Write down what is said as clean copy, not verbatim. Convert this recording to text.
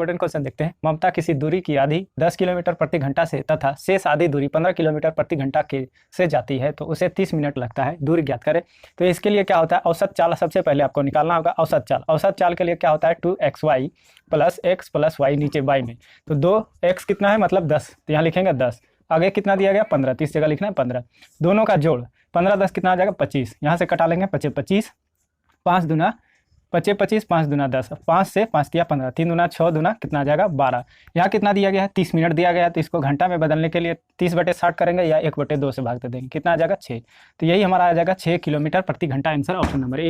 Important question देखते हैं। ममता किसी दूरी की आधी 10 किलोमीटर प्रति घंटा से तथा शेष आधी दूरी 15 किलोमीटर प्रति घंटा के से जाती है तो उसे 30 मिनट लगता है, दूरी ज्ञात करें। तो इसके लिए क्या होता है, औसत चाल सबसे पहले आपको निकालना होगा। औसत चाल, औसत चाल के लिए क्या होता है 2xy plus x plus y, नीचे y में तो 2x कितना है मतलब 10, तो यहाँ लिखेंगे 10, आगे कितना दिया गया 15, तो इस जगह लिखना है 15, दोनों का जोड़ 15 10 कितना आ जाएगा 25, यहाँ से कटा लेंगे 25 25, 5 दूना 25 25, 5 दूना 10, 5 से 5 दिया 15, 3 दूना 6 दूना कितना आ जाएगा 12। यहाँ कितना दिया गया है 30 मिनट दिया गया है, तो इसको घंटा में बदलने के लिए 30/60 करेंगे या 1/2 से भाग दे देंगे, कितना आ जाएगा 6। तो यही हमारा आ जाएगा 6 किलोमीटर प्रति घंटा, आंसर ऑप्शन नंबर ए